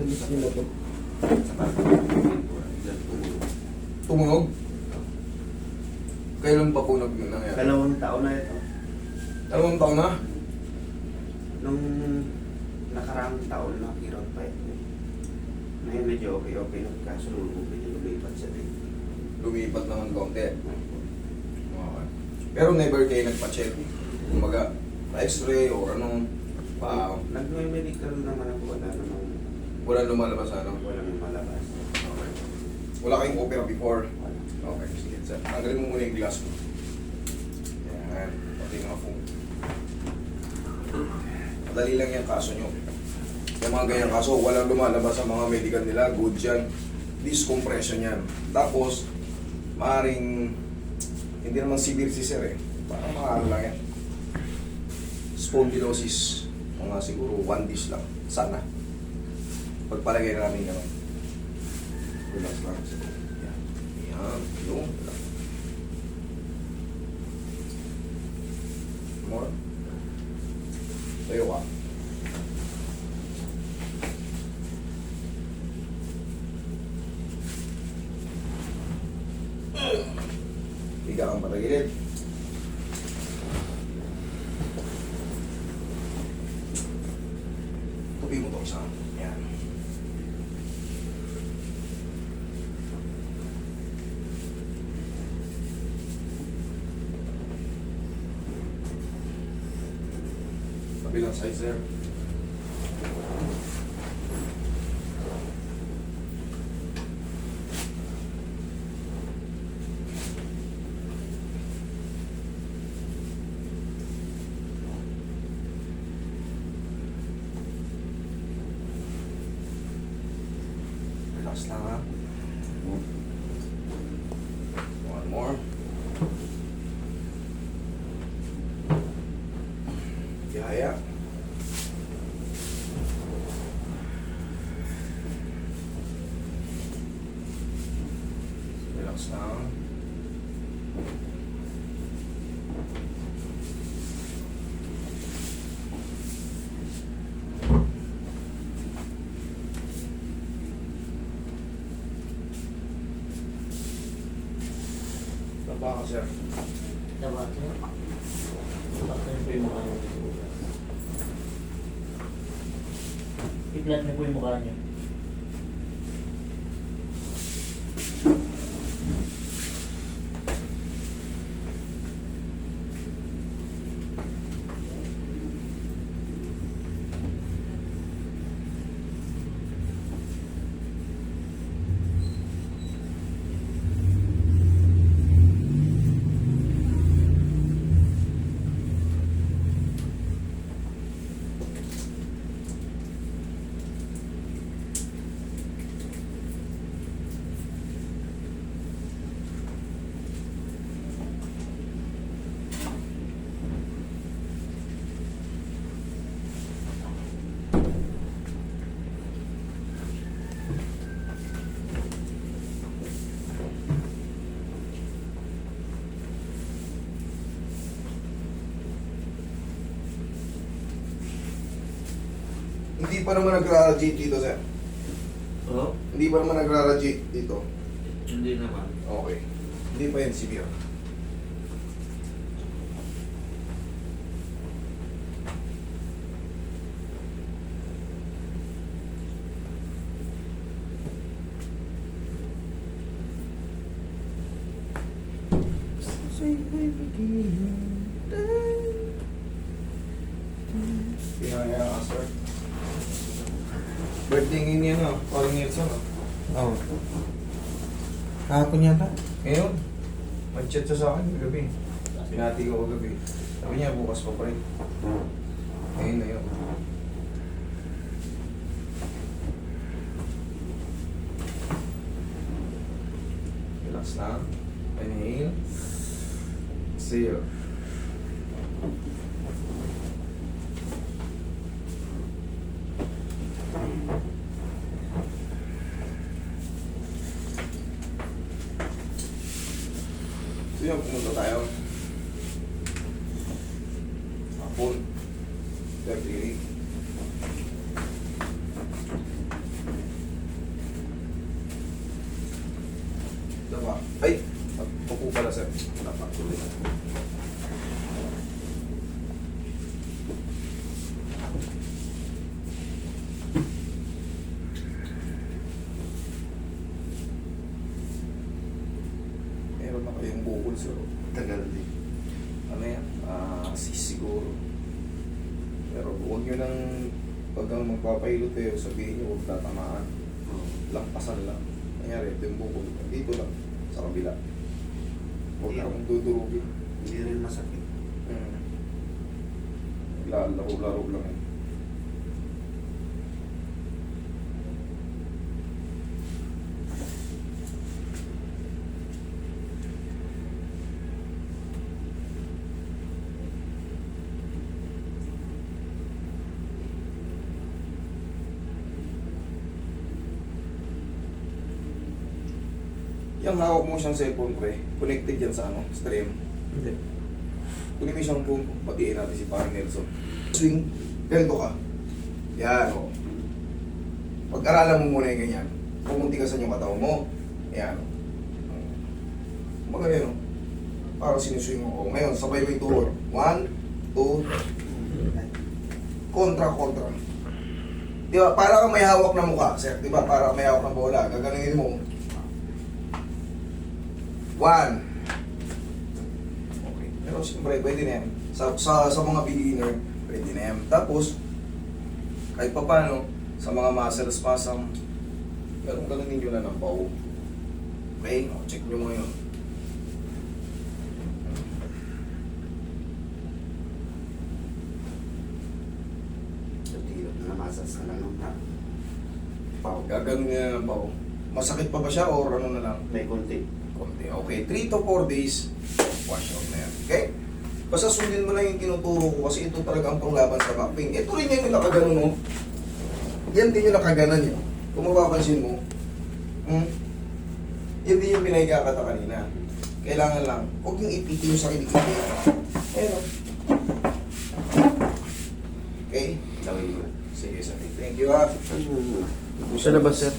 Bilis nila to. Tumunog? Kailan pa po nangyari? 2 taon na ito. 2 taon na? Nung nakaraang taon na kirot pa ito. Ngayon medyo okay na. Kaso nung medyo lumipat siya din. Lumipat naman konti. Okay. Pero never kayo nagpa-check. Kumaga, pa-x-ray or anong pa... Nag-medical naman ako. Wala lumalabas ano? Walang malabas. Okay. Wala kayong opera before? Wala. Okay, sige. Tanggalin mo muna yung glass mo. Yan. Pati mga phone. Madali lang yung kaso nyo. Yung mga ganyang kaso, walang lumalabas sa mga medical nila. Good yan. Discompression yan. Tapos, maaaring hindi naman severe si sir eh. Parang mga lang yan. Spondylosis. Mga siguro 1 dish lang. Sana. Pagpalagay na namin gano'n. Relax lang. Yan. Yan. Yung. More. Tayo ka. Higa kang patagilid. Tupi mo to isa. Yan. Kabilang side, sir. Relax lang ha. One more. Yaya. Relax lang. Taba ka, sir. Dapat yun. Bakit po yung mukha niyo? Iplat niyo po yung mukha niyo. Hindi pa naman nagra-radiate dito, sir. Oo? Hindi pa naman nagra-radiate dito. Hindi naman. Okay. Hindi pa yan severe. Pinaya ka, sir. Birthday ngayon yan, ah. Parang Nelson, ah. Oo. Kahapon yata. Ngayon, mag-chat siya sa akin kagabi. Binati ko kagabi. Sabi niya, bukas pa pa rin. Ngayon na yun. Relax lang. Inhale. Exhale. So yun, pumunta tayo. Hapon. 38. So, Tagal din. ano yan? Siguro. Pero huwag nyo nang pag ang magpapailot kayo, sabihin nyo huwag tatamaan. Oo. Lampasan lang. Nangyari, ito yung bukol. Dito lang, sa kabila. Huwag Hindi. kang dudurugin. Hindi rin masakit. Laro-laro lang yan. Yung hawak mo siyang cellphone, pre, connected yan sa ano, stream. Hindi. Kunin mo siyang phone, batiin natin si Parang Nelson. Swing, ganito ka. Yan, o. Pag-aralan mo muna yung ganyan. Pumuntigasan yung katawan mo. Yan, o. Magaling, o. Parang sinuswing mo. O, ngayon, sabay mo yung tuhod. 1, 2, kontra. Di ba? Para kang may hawak na mukha, sir. Di ba? Para kang may hawak na bola. Gaganungin mo. 1. Okay. Pero siyempre, pwede na yan. Sa mga beginner, pwede na yan. Tapos, kahit pa paano, sa mga muscle spasm, ganun ninyo na ng pao. Okay? O, check nyo mo yun. Sa tilot na masas na lang. Ha? Pau. Gaganon nyo na ng pao. Masakit pa ba siya or ano na lang? May konti. Konti. Okay, 3 to 4 days, wash out na yan. Okay? Basta sundin mo lang yung tinuturo ko kasi ito talaga ang panglaban sa back pain. Ito rin yung nakaganon mo. Yan din yung nakaganon yun. Kung mapapansin mo, yan din yung pinahigakata kanina. Kailangan lang, huwag yung ipiti yung sarili. Ayun o. Okay? Gawin mo. Sige, sige. Thank you ha. Sa labas, sir.